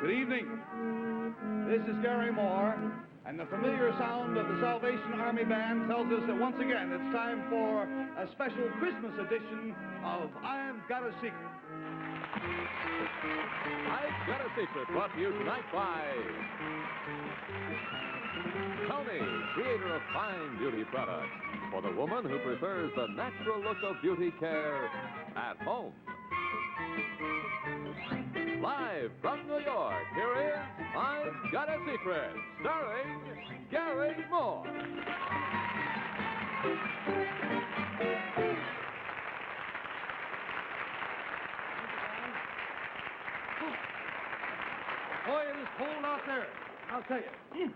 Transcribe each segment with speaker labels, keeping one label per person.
Speaker 1: Good evening. This is Gary Moore, and the familiar sound of the Salvation Army Band tells us that once again it's time for a special Christmas edition of I've Got a Secret.
Speaker 2: I've Got a Secret, brought to you tonight by Tony, creator of fine beauty products for the woman who prefers the natural look of beauty care at home. Live from New York, here is I've Got a Secret, starring Gary Moore.
Speaker 1: Boy, it is cold out there, I'll tell you.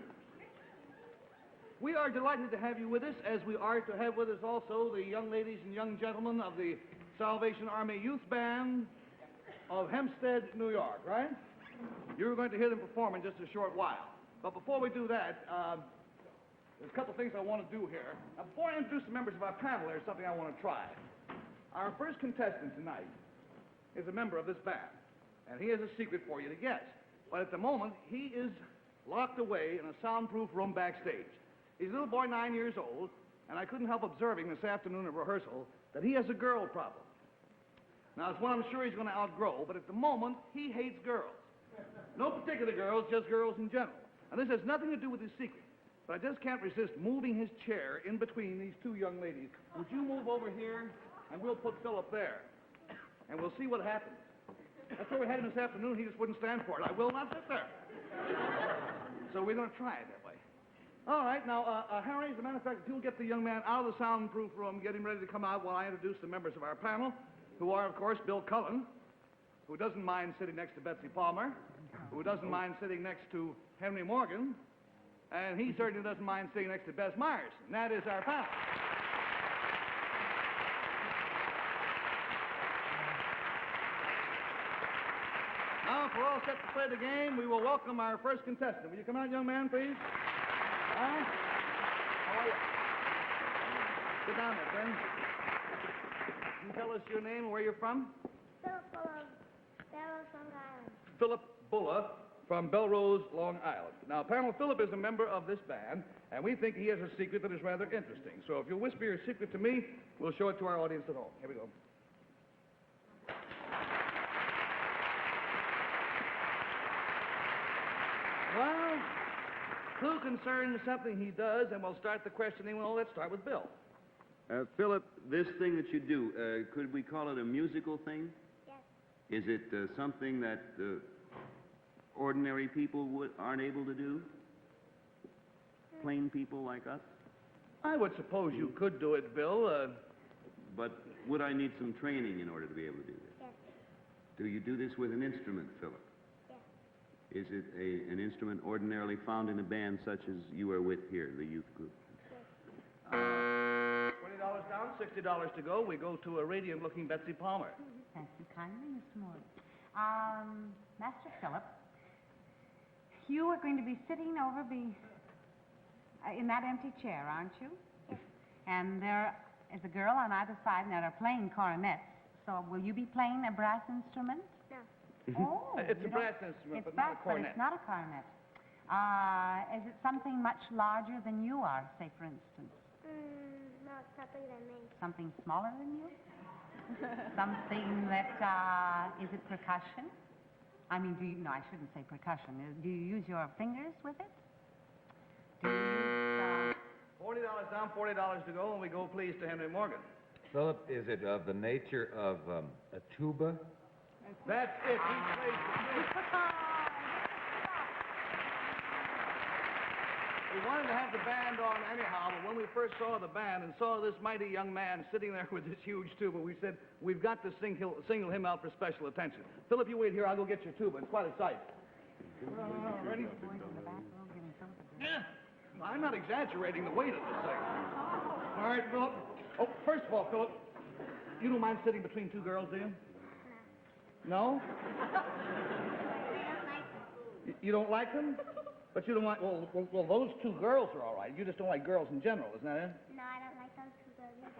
Speaker 1: We are delighted to have you with us, as we are to have with us also the young ladies and young gentlemen of the Salvation Army Youth Band of Hempstead, New York, right? You're going to hear them perform in just a short while. But before we do that, there's a couple things I want to do here. Now, before I introduce the members of our panel, there's something I want to try. Our first contestant tonight is a member of this band, and he has a secret for you to guess. But at the moment, he is locked away in a soundproof room backstage. He's a little boy, 9 years old, and I couldn't help observing this afternoon at rehearsal that he has a girl problem. Now, it's one I'm sure he's going to outgrow, but at the moment, he hates girls. No particular girls, just girls in general. And this has nothing to do with his secret, but I just can't resist moving his chair in between these two young ladies. Would you move over here, and we'll put Philip there, and we'll see what happens. That's where we had him this afternoon. He just wouldn't stand for it. I will not sit there. So we're going to try it that way. All right, now, Harry, as a matter of fact, if you'll get the young man out of the soundproof room, get him ready to come out while I introduce the members of our panel, who are, of course, Bill Cullen, who doesn't mind sitting next to Betsy Palmer, who doesn't mind sitting next to Henry Morgan, and he certainly doesn't mind sitting next to Bess Myers. And that is our panel. Now, if we're all set to play the game, we will welcome our first contestant. Will you come out, young man, please? Hi. How are you? Sit down there, friend. Can you tell us your name and where you're from?
Speaker 3: Philip Bulla,
Speaker 1: Philip Bulla from
Speaker 3: Belrose, Long Island.
Speaker 1: Belrose, Long Island. Now, Panel, Philip is a member of this band, and we think he has a secret that is rather interesting. So if you'll whisper your secret to me, we'll show it to our audience at home. Here we go. Well, clue concerns something he does, and we'll start the questioning. Well, let's start with Bill.
Speaker 4: Philip, this thing that you do, could we call it a musical thing?
Speaker 3: Yes.
Speaker 4: Is it something that ordinary people aren't able to do? Plain people like us?
Speaker 1: I would suppose you could do it, Bill.
Speaker 4: But would I need some training in order to be able to do this?
Speaker 3: Yes.
Speaker 4: Do you do this with an instrument, Philip?
Speaker 3: Yes.
Speaker 4: Is it an instrument ordinarily found in a band such as you are with here, the youth group?
Speaker 1: $20 down, $60 to go. We go to a radiant-looking Betsy Palmer.
Speaker 5: Thank you kindly, Mr. Moore. Master Philip, you are going to be sitting over in that empty chair, aren't you?
Speaker 3: Yes.
Speaker 5: And there is a girl on either side that are playing cornets. So will you be playing a brass instrument?
Speaker 3: No.
Speaker 5: Oh.
Speaker 1: It's a
Speaker 5: you
Speaker 1: brass
Speaker 5: don't-
Speaker 1: instrument,
Speaker 5: it's
Speaker 1: but not a
Speaker 5: brass,
Speaker 1: cornet.
Speaker 5: But it's not a cornet. Is it something much larger than you are, say, for instance?
Speaker 3: No, something than me.
Speaker 5: Something smaller than you? Something that, is it percussion? I mean, no, I shouldn't say percussion. Do you use your fingers with it? Do you use,
Speaker 1: $40 down, $40 to go, and we go, please, to Henry Morgan.
Speaker 6: Philip, is it of the nature of a tuba?
Speaker 1: That's it. He plays the tuba. We wanted to have the band on anyhow, but when we first saw the band and saw this mighty young man sitting there with this huge tuba, we said, we've got to single him out for special attention. Philip, you wait here. I'll go get your tuba. It's quite a sight. Ready?
Speaker 5: going to the back room, giving Philip a drink?
Speaker 1: Yeah. I'm not exaggerating the weight of this thing. All right, Philip. Oh, first of all, Philip, you don't mind sitting between two girls, do you? No? You don't like them? But you don't like, well, those two girls are all right. You just don't like girls in general, isn't that it?
Speaker 3: No, I don't like those two girls either.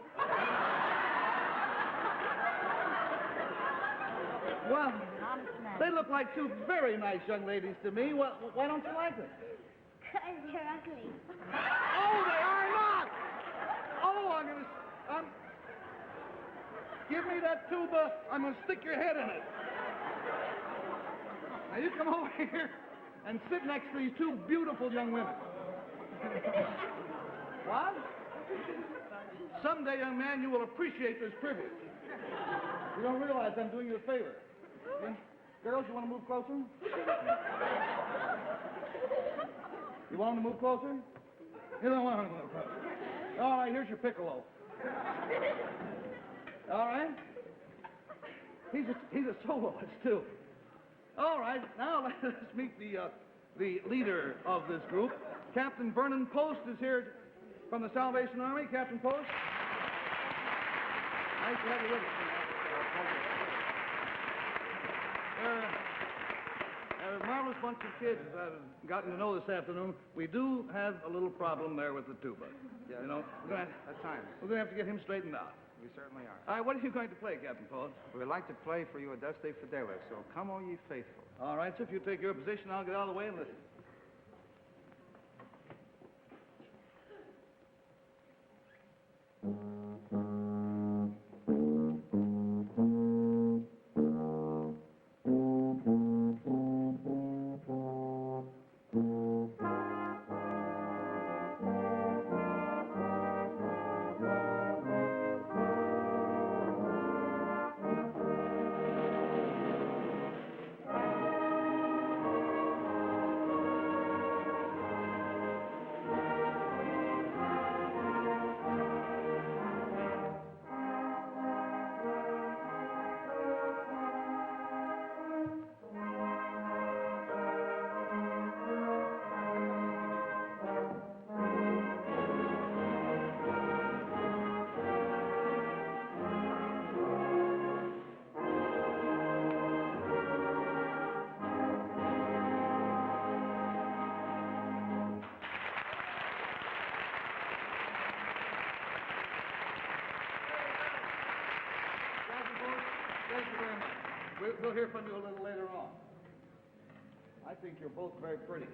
Speaker 1: Well,
Speaker 5: honest man.
Speaker 1: They look like two very nice young ladies to me. Why don't you like them?
Speaker 3: Because they're ugly.
Speaker 1: Oh, they are not! Oh, give me that tuba. I'm going to stick your head in it. Now, you come over here and sit next to these two beautiful young women. What? Someday, young man, you will appreciate this privilege. You don't realize I'm doing you a favor. See? Girls, you want to move closer? You want them to move closer? You don't want them to move closer. All right, here's your piccolo. All right? He's a soloist, too. All right, now let's meet the leader of this group. Captain Vernon Post is here from the Salvation Army. Captain Post. Nice to have you with us. They're a marvelous bunch of kids I've gotten to know this afternoon. We do have a little problem there with the tuba.
Speaker 7: Yes.
Speaker 1: You know,
Speaker 7: At times.
Speaker 1: we're going to have to get him straightened out.
Speaker 7: We certainly are.
Speaker 1: All right, what are you going to play, Captain Post?
Speaker 7: We would like to play for you Adeste Fidelis, so come, O ye faithful.
Speaker 1: All right, so if you take your position, I'll get out of the way and listen. Thank you very much. We'll hear from you a little later on. I think you're both very pretty.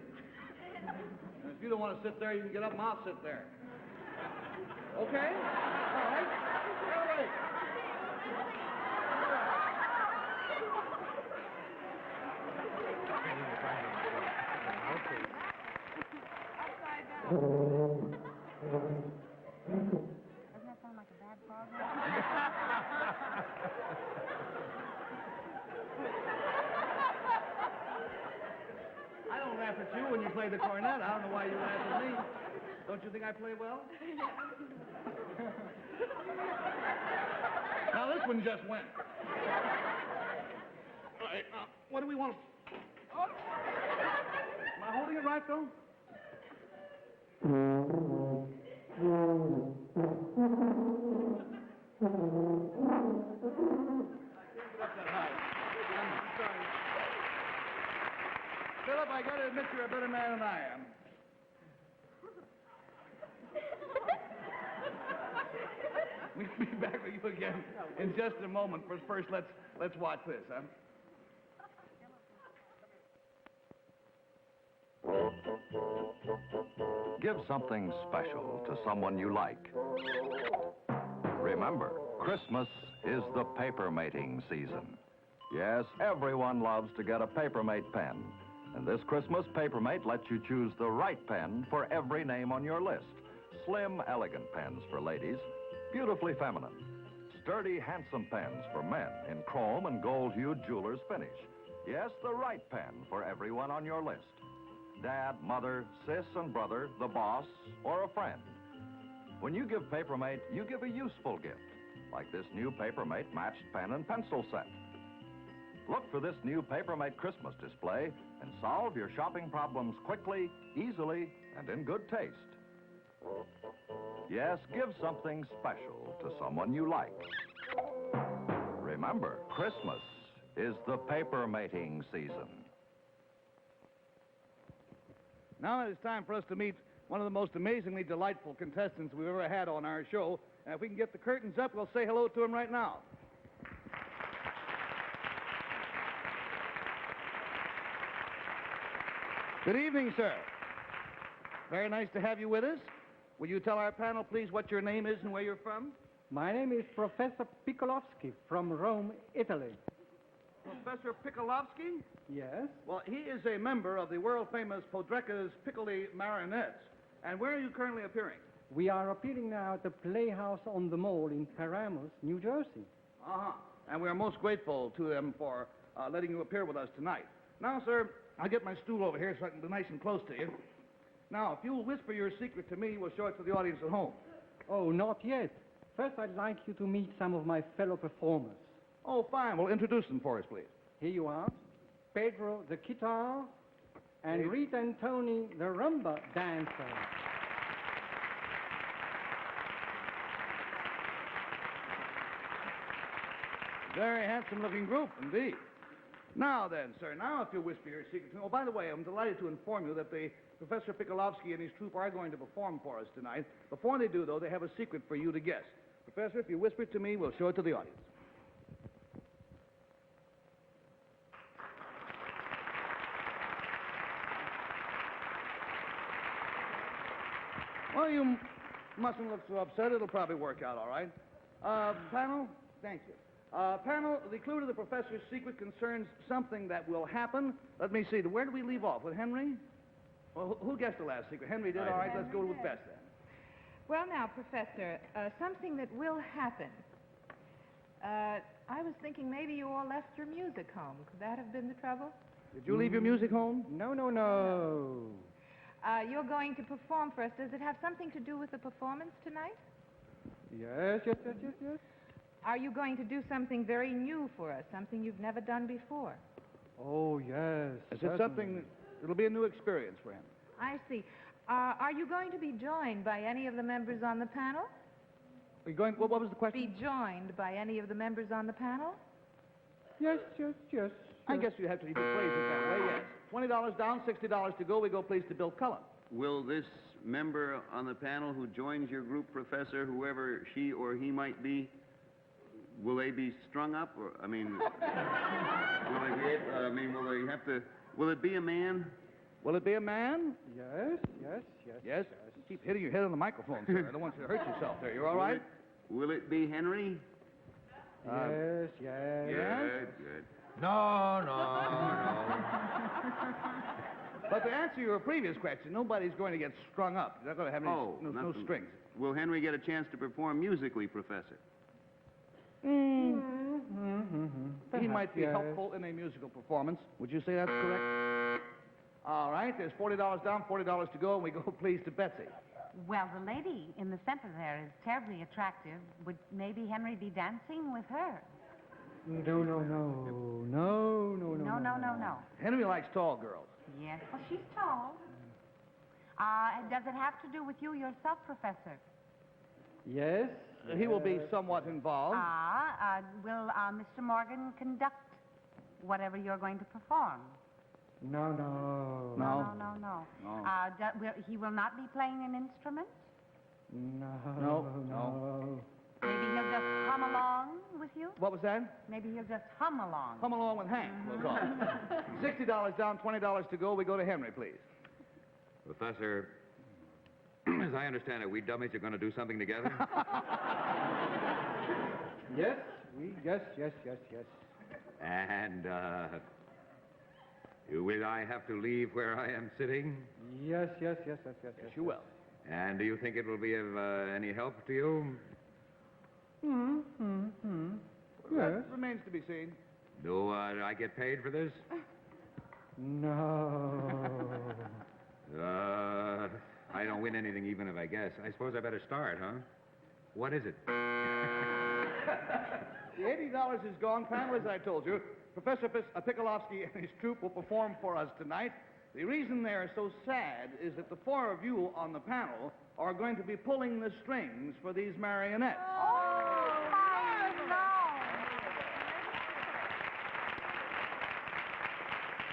Speaker 1: And if you don't want to sit there, you can get up and I'll sit there. Okay? All right? All right.
Speaker 5: Doesn't that sound like a bad program?
Speaker 1: I don't laugh at you when you play the cornet. I don't know why you laugh at me. Don't you think I play well? Now, this one just went. All right, what do we want? Oh. Am I holding it right, though? I'm sorry. Philip, I gotta admit you're a better man than I am. We'll be back with you again in just a moment. But first, let's watch this, huh?
Speaker 8: Give something special to someone you like. Remember, Christmas is the paper mating season. Yes, everyone loves to get a Papermate pen. And this Christmas, Papermate lets you choose the right pen for every name on your list. Slim, elegant pens for ladies, beautifully feminine. Sturdy, handsome pens for men in chrome and gold-hued jeweler's finish. Yes, the right pen for everyone on your list. Dad, mother, sis and brother, the boss, or a friend. When you give Papermate, you give a useful gift, like this new Papermate matched pen and pencil set. Look for this new Papermate Christmas display and solve your shopping problems quickly, easily, and in good taste. Yes, give something special to someone you like. Remember, Christmas is the paper mating season.
Speaker 1: Now it is time for us to meet one of the most amazingly delightful contestants we've ever had on our show. And if we can get the curtains up, we'll say hello to him right now. Good evening, sir. Very nice to have you with us. Will you tell our panel, please, what your name is and where you're from?
Speaker 9: My name is Professor Pikolovsky from Rome, Italy.
Speaker 1: Professor Pikolovsky?
Speaker 9: Yes?
Speaker 1: Well, he is a member of the world-famous Podrecka's Piccoli Marionettes. And where are you currently appearing?
Speaker 9: We are appearing now at the Playhouse on the Mall in Paramus, New Jersey.
Speaker 1: Uh-huh. And we are most grateful to them for letting you appear with us tonight. Now, sir, I'll get my stool over here so I can be nice and close to you. Now, if you'll whisper your secret to me, we'll show it to the audience at home.
Speaker 9: Oh, not yet. First, I'd like you to meet some of my fellow performers.
Speaker 1: Oh, fine. Well, introduce them for us, please.
Speaker 9: Here you are. Pedro, the guitar, and Rita and Tony, the rumba dancer.
Speaker 1: Very handsome-looking group, indeed. Now then, sir, now if you'll whisper your secret to me. Oh, by the way, I'm delighted to inform you that the Professor Pikolovsky and his troupe are going to perform for us tonight. Before they do, though, they have a secret for you to guess. Professor, if you whisper it to me, we'll show it to the audience. Well, you mustn't look so upset. It'll probably work out all right. Panel, thank you. Panel, the clue to the professor's secret concerns something that will happen. Let me see. Where did we leave off? With Henry? Well, who guessed the last secret? Henry did. All right, let's go with Bess then.
Speaker 10: Well, now, Professor, something that will happen. I was thinking maybe you all left your music home. Could that have been the trouble?
Speaker 1: Did you leave your music home?
Speaker 9: No, no, no.
Speaker 10: You're going to perform for us. Does it have something to do with the performance tonight?
Speaker 9: Yes, yes, yes, yes, yes.
Speaker 10: Are you going to do something very new for us, something you've never done before?
Speaker 9: Oh, yes.
Speaker 1: Is it something, it'll be a new experience for him.
Speaker 10: I see. Are you going to be joined by any of the members on the panel?
Speaker 1: Are you going, what was the question?
Speaker 10: Be joined by any of the members on the panel?
Speaker 9: Yes, yes, yes.
Speaker 1: I guess you have to even phrase it that way, yes. $20 down, $60 to go. We go, please, to Bill Cullen.
Speaker 4: Will this member on the panel who joins your group, Professor, whoever she or he might be, will they be strung up? Or, I mean, will they have to, will it be a man?
Speaker 1: Will it be a man?
Speaker 9: Yes, yes, yes.
Speaker 1: Yes? You keep hitting your head on the microphone, sir. I don't want you to hurt yourself there. You all right?
Speaker 4: Will it be Henry?
Speaker 9: Yes, yes.
Speaker 4: Good, good.
Speaker 6: No, no, no.
Speaker 1: But to answer your previous question, nobody's going to get strung up. You're not going to have any, no strings.
Speaker 4: Will Henry get a chance to perform musically, Professor?
Speaker 1: He might be helpful in a musical performance. Would you say that's correct? All right, there's $40 down, $40 to go, and we go, please, to Betsy.
Speaker 5: Well, the lady in the center there is terribly attractive. Would maybe Henry be dancing with her?
Speaker 9: No, no, no. No, no, no.
Speaker 5: No, no, no, no.
Speaker 1: Henry likes tall girls.
Speaker 5: Yes, well, she's tall. Does it have to do with you yourself, Professor?
Speaker 9: Yes.
Speaker 1: He will be somewhat involved.
Speaker 5: Will Mr. Morgan conduct whatever you're going to perform?
Speaker 9: No, no.
Speaker 1: No.
Speaker 5: No, no, no.
Speaker 1: No.
Speaker 5: He will not be playing an instrument?
Speaker 9: No,
Speaker 1: No,
Speaker 9: no.
Speaker 5: Maybe he'll just hum along with you?
Speaker 1: What was that?
Speaker 5: Maybe he'll just hum along.
Speaker 1: Come along with Hank, was all. $60 down, $20 to go. We go to Henry, please.
Speaker 6: Professor, as I understand it, we dummies are going to do something together?
Speaker 9: Yes, yes, yes, yes, yes.
Speaker 6: And, will I have to leave where I am sitting?
Speaker 9: Yes, yes, yes, yes, yes,
Speaker 1: Yes, you will.
Speaker 6: And do you think it will be of any help to you?
Speaker 9: Yes.
Speaker 1: That remains to be seen.
Speaker 6: Do I get paid for this?
Speaker 9: No.
Speaker 6: I don't win anything even if I guess. I suppose I better start, huh? What is it?
Speaker 1: The $80 is gone. Panel, as I told you, Professor Pikolovsky and his troupe will perform for us tonight. The reason they are so sad is that the four of you on the panel are going to be pulling the strings for these marionettes.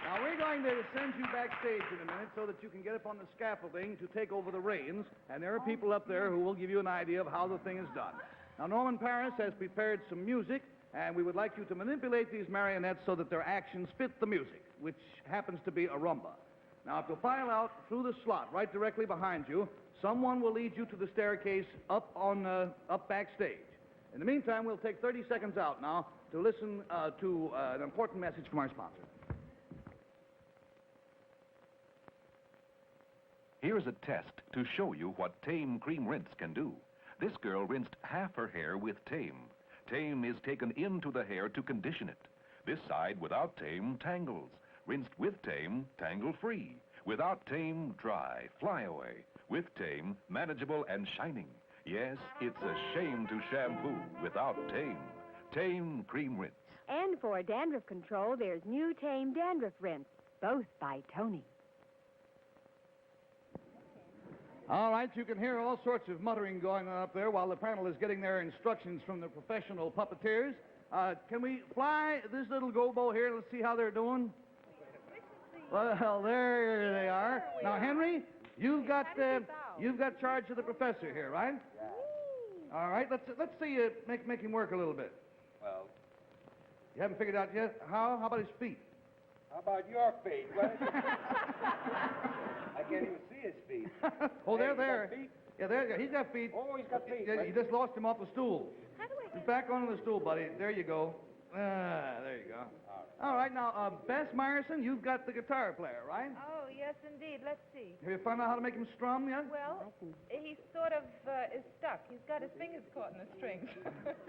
Speaker 1: Now, we're going to send you backstage in a minute so that you can get up on the scaffolding to take over the reins, and there are people up there who will give you an idea of how the thing is done. Now, Norman Paris has prepared some music, and we would like you to manipulate these marionettes so that their actions fit the music, which happens to be a rumba. Now, if you'll file out through the slot right directly behind you, someone will lead you to the staircase up backstage. In the meantime, we'll take 30 seconds out now to listen to an important message from our sponsor.
Speaker 11: Here's a test to show you what Tame Cream Rinse can do. This girl rinsed half her hair with Tame. Tame is taken into the hair to condition it. This side without Tame tangles. Rinsed with Tame, tangle-free. Without Tame, dry, fly away. With Tame, manageable and shining. Yes, it's a shame to shampoo without Tame. Tame Cream Rinse.
Speaker 12: And for dandruff control, there's new Tame Dandruff Rinse, both by Tony.
Speaker 1: All right, you can hear all sorts of muttering going on up there while the panel is getting their instructions from the professional puppeteers. Can we fly this little gobo here? Let's see how they're doing. Well, there they are. Now, Henry, you've got charge of the professor here, right? Yeah. All right, let's see you make him work a little bit.
Speaker 7: Well,
Speaker 1: you haven't figured out yet how? How about his feet?
Speaker 7: how about your feet? I can't even see his feet.
Speaker 1: Oh,
Speaker 7: Hey,
Speaker 1: they're
Speaker 7: he's got
Speaker 1: there.
Speaker 7: feet?
Speaker 1: Yeah, there. He's got feet.
Speaker 7: Oh, he's got feet.
Speaker 1: Yeah, you just lost him off the stool.
Speaker 10: How do I
Speaker 1: He's back onto the stool, buddy. There you go. There you go. All right, now, Bess Myerson, you've got the guitar player, right?
Speaker 10: Oh, yes, indeed. Let's see.
Speaker 1: Have you found out how to make him strum yet?
Speaker 10: Well, he sort of is stuck. He's got his fingers caught in the strings.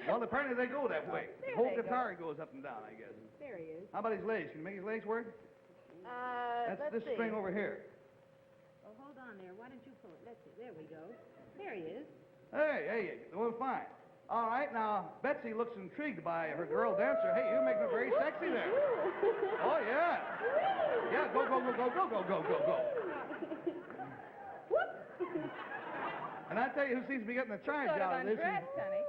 Speaker 1: Well, apparently they go that way.
Speaker 10: There
Speaker 1: The whole
Speaker 10: they go.
Speaker 1: guitar goes up and down, I guess.
Speaker 10: There he is.
Speaker 1: How about his legs? Can you make his legs work? That's
Speaker 10: let's
Speaker 1: this
Speaker 10: see.
Speaker 1: string over here.
Speaker 5: Oh, hold on there. Why don't you pull it? Let's see. There we go. There he is.
Speaker 1: Hey, doing fine. All right, now, Betsy looks intrigued by her girl dancer. Hey, you're making her very sexy there. Oh, yeah. Yeah, go. And I tell you who seems to be getting the charge
Speaker 10: Sort of
Speaker 1: out of this
Speaker 10: undressed, honey.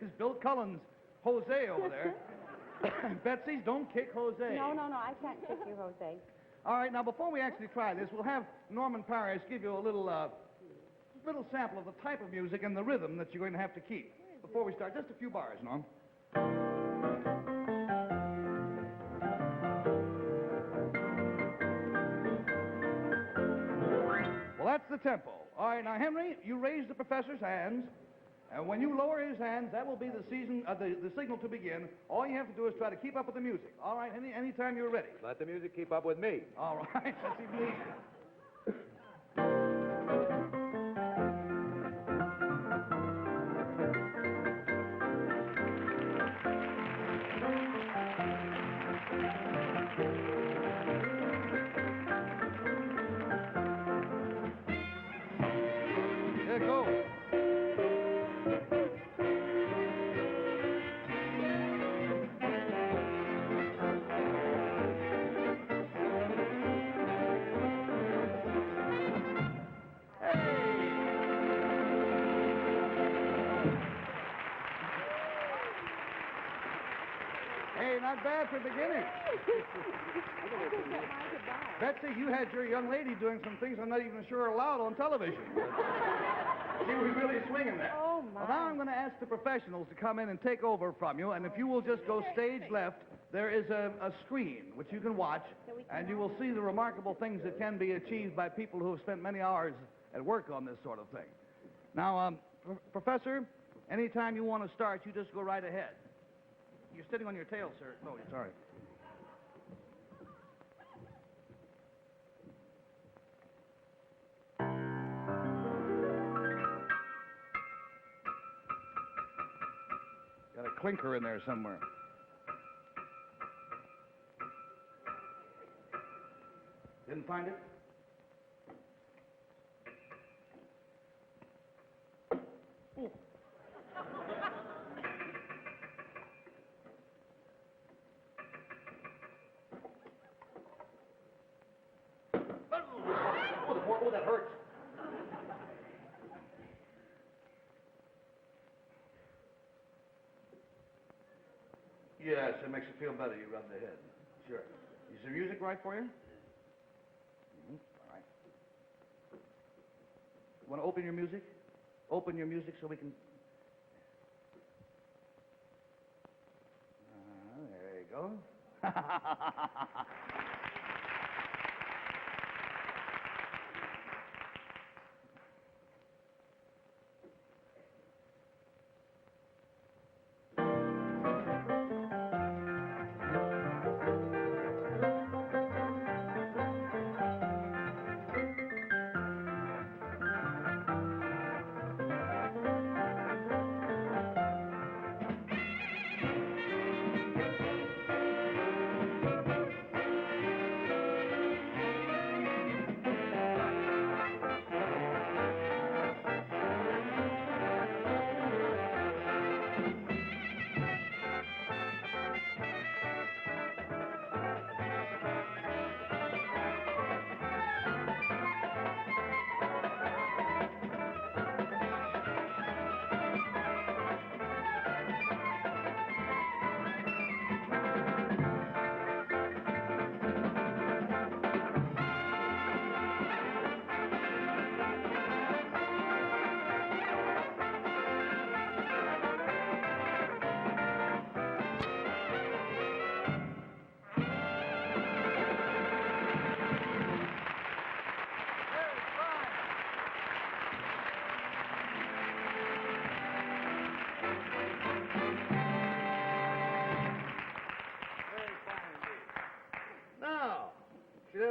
Speaker 1: is Bill Cullen's Jose over there. Betsy, don't kick Jose.
Speaker 12: No, I can't kick you, Jose.
Speaker 1: All right, now, before we actually try this, we'll have Norman Paris give you a little sample of the type of music and the rhythm that you're going to have to keep. Before we start, just a few bars, Norm. Well, that's the tempo. All right, now, Henry, you raise the professor's hands, and when you lower his hands, that will be the signal to begin. All you have to do is try to keep up with the music. All right, anytime you're ready.
Speaker 6: Let the music keep up with me.
Speaker 1: All right, that's even easier. There it goes. Hey, not bad for beginners. Betsy, you had your young lady doing some things I'm not even sure are allowed on television. She was really swinging there.
Speaker 12: Oh, my.
Speaker 1: Well, now I'm going to ask the professionals to come in and take over from you, and if you will just go stage left, there is a screen which you can watch, and you will see the remarkable things that can be achieved by people who have spent many hours at work on this sort of thing. Now, Professor, anytime you want to start, you just go right ahead. You're sitting on your tail, sir. No, sorry. Got a clinker in there somewhere. Didn't find it? Ooh. Oh, that hurts. Yes, it makes you feel better. You rub the head. Sure. Is the music right for you? All right. You want to open your music? Open your music so we can... There you go.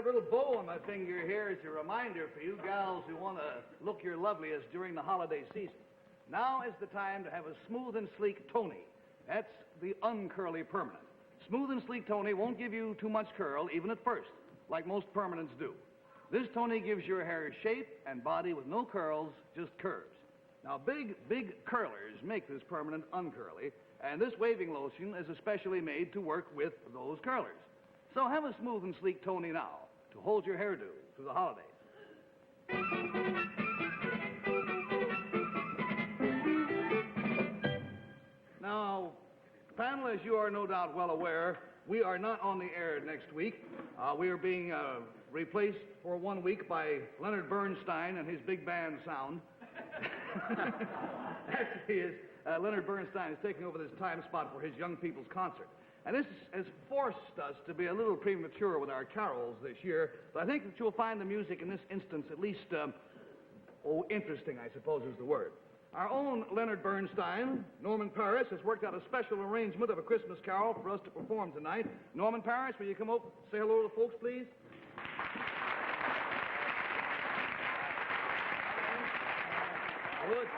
Speaker 1: a little bow on my finger here as a reminder for you gals who want to look your loveliest during the holiday season. Now is the time to have a smooth and sleek Tony. That's the uncurly permanent. Smooth and sleek Tony won't give you too much curl, even at first, like most permanents do. This Tony gives your hair shape and body with no curls, just curves. Now, big curlers make this permanent uncurly, and this waving lotion is especially made to work with those curlers. So have a smooth and sleek Tony now to hold your hairdo through the holidays. Now, panel, as you are no doubt well aware, we are not on the air next week. We are being replaced for 1 week by Leonard Bernstein and his big band sound. Actually, Leonard Bernstein is taking over this time spot for his young people's concert. And this has forced us to be a little premature with our carols this year, but I think that you'll find the music in this instance at least, interesting, I suppose is the word. Our own Leonard Bernstein, Norman Paris, has worked out a special arrangement of a Christmas carol for us to perform tonight. Norman Paris, will you come up, say hello to the folks, please? Good.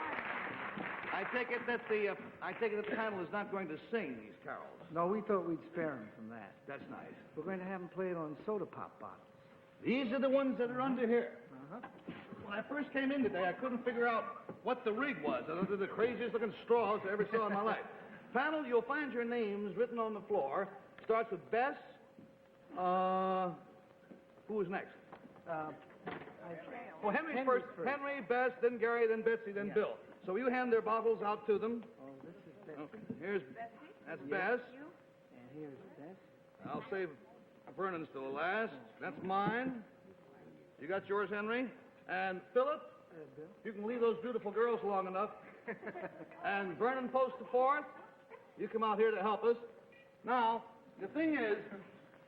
Speaker 1: I take it that the panel is not going to sing these carols.
Speaker 7: No, we thought we'd spare him from that.
Speaker 1: That's nice.
Speaker 7: We're going to have him play it on soda pop bottles.
Speaker 1: These are the ones that are under here.
Speaker 7: Uh-huh.
Speaker 1: When I first came in today, I couldn't figure out what the rig was. They're the craziest looking straws I ever saw in my life. Panel, you'll find your names written on the floor. Starts with Bess. Who is next? Well, Henry's first. Henry, Bess, then Gary, then Betsy, then Bill. So you hand their bottles out to them.
Speaker 7: Oh, this is Betsy.
Speaker 1: Okay. That's Bess.
Speaker 7: And here's Bess.
Speaker 1: I'll save Vernon's to the last. That's mine. You got yours, Henry? And Philip,
Speaker 7: Bill.
Speaker 1: you can leave those beautiful girls long enough. And Vernon Post the fourth, you come out here to help us. Now, the thing is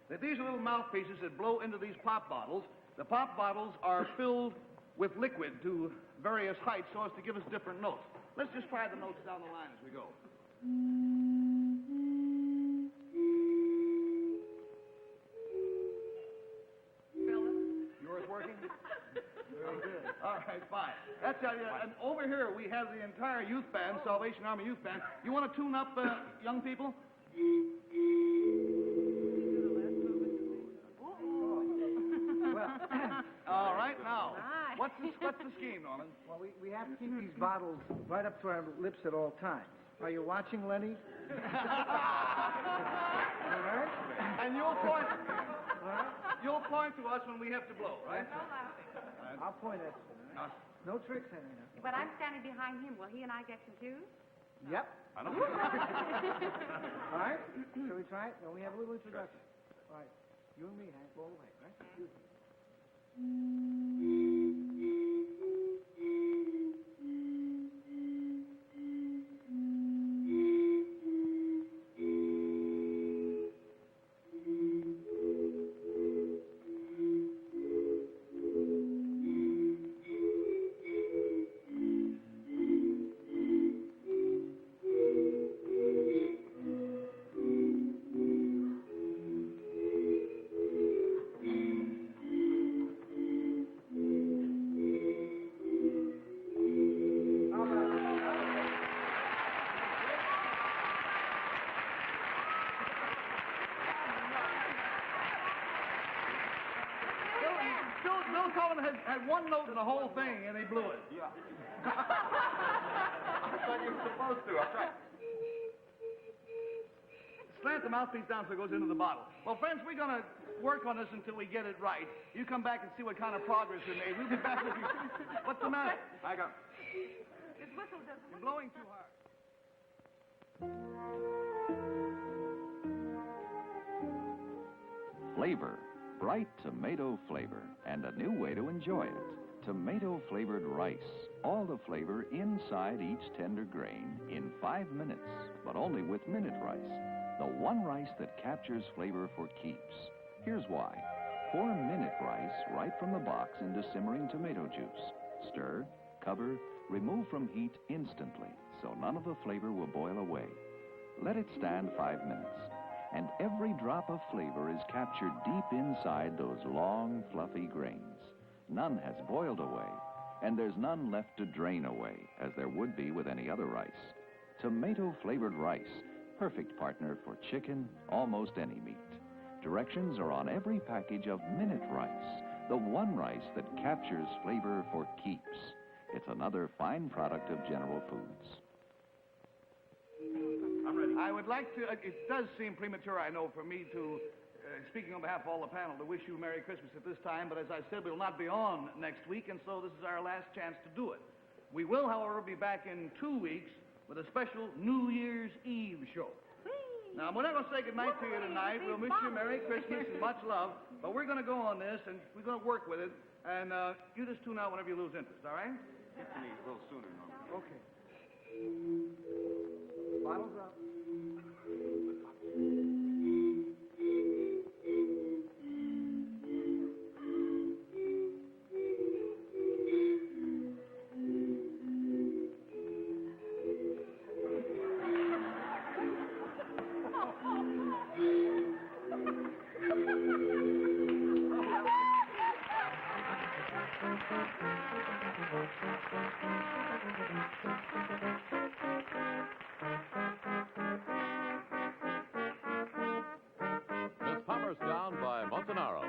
Speaker 1: that these are little mouthpieces that blow into these pop bottles. The pop bottles are filled with liquid to various heights so as to give us different notes. Let's just try the notes down the line as we go.
Speaker 10: Phyllis?
Speaker 1: Yours working? Very good. All right, fine. That's and over here we have the entire youth band, Salvation Army Youth Band. You want to tune up, young people? All right, now, what's the scheme, Norman?
Speaker 7: Well, we have to keep these bottles right up to our lips at all times. Are you watching, Lenny? All right?
Speaker 1: And you'll point to us when we have to blow, right?
Speaker 7: I'll point at you. Right? No tricks, Henry. No.
Speaker 5: But I'm standing behind him. Will he and I get to choose?
Speaker 7: Yep.
Speaker 1: I don't
Speaker 7: All right? Shall we try it? No, we have a little introduction. All right. You and me, Hank, all the way, right? You.
Speaker 1: Bill Cullen had one note in the whole thing, and he blew it.
Speaker 6: Yeah. I thought you were supposed to. I'll try.
Speaker 1: Slant the mouthpiece down so it goes into the bottle. Well, friends, we're going to work on this until we get it right. You come back and see what kind of progress we made. We'll be back with you. What's the matter?
Speaker 6: I got.
Speaker 10: His whistle doesn't.
Speaker 1: You're blowing too hard.
Speaker 8: Flavor, bright tomato flavor, and a new way to enjoy it. Tomato-flavored rice. All the flavor inside each tender grain in 5 minutes, but only with Minute Rice. The one rice that captures flavor for keeps. Here's why. Pour Minute Rice right from the box into simmering tomato juice. Stir, cover, remove from heat instantly, so none of the flavor will boil away. Let it stand 5 minutes. and every drop of flavor is captured deep inside those long, fluffy grains. None has boiled away, and there's none left to drain away, as there would be with any other rice. Tomato-flavored rice, perfect partner for chicken, almost any meat. Directions are on every package of Minute Rice, the one rice that captures flavor for keeps. It's another fine product of General Foods.
Speaker 1: I'm ready. I would like to, it does seem premature, I know, for me to, speaking on behalf of all the panel, to wish you Merry Christmas at this time, but as I said, we'll not be on next week, and so this is our last chance to do it. We will, however, be back in 2 weeks with a special New Year's Eve show. Now, we're not going to say goodnight to you tonight. We'll wish you Merry Christmas and much love, but we're going to go on this, and we're going to work with it, and you just tune out whenever you lose interest, all right?
Speaker 4: Get to me a little sooner, Norman.
Speaker 1: Okay.
Speaker 7: Bottles up.
Speaker 2: Miss Palmer's down by Montanaro.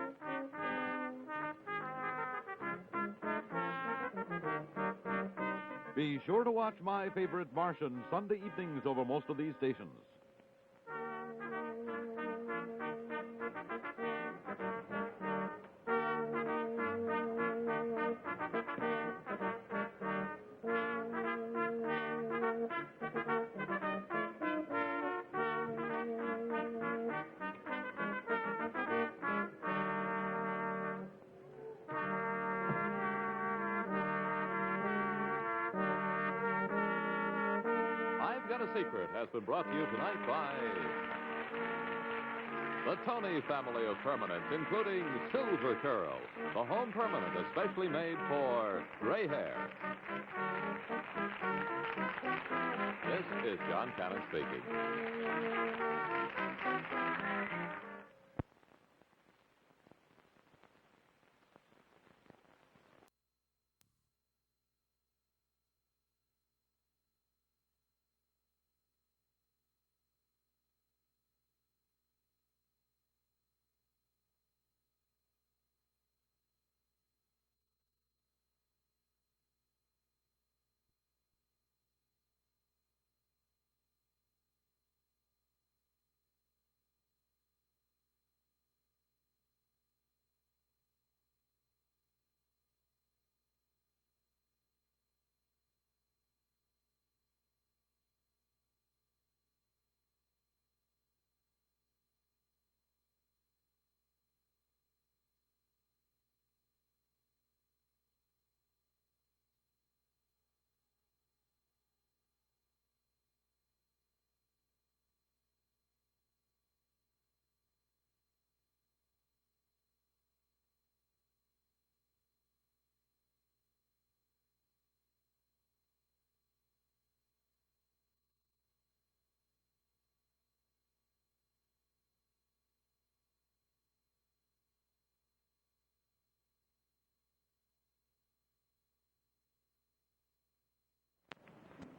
Speaker 2: Be sure to watch My Favorite Martian Sunday evenings over most of these stations. I've Got a Secret has been brought to you tonight by the Tony family of permanents, including Silver Curl, the home permanent especially made for gray hair. This is John Cannon speaking.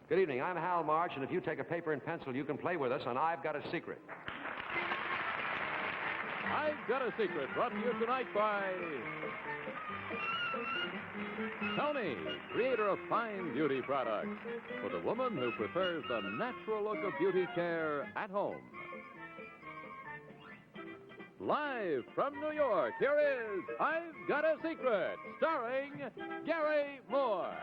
Speaker 13: Good evening. I'm Hal March, and if you take a paper and pencil, you can play with us on I've Got a Secret.
Speaker 2: I've Got a Secret, brought to you tonight by Tony, creator of fine beauty products, for the woman who prefers the natural look of beauty care at home. Live from New York, here is I've Got a Secret, starring Gary Moore.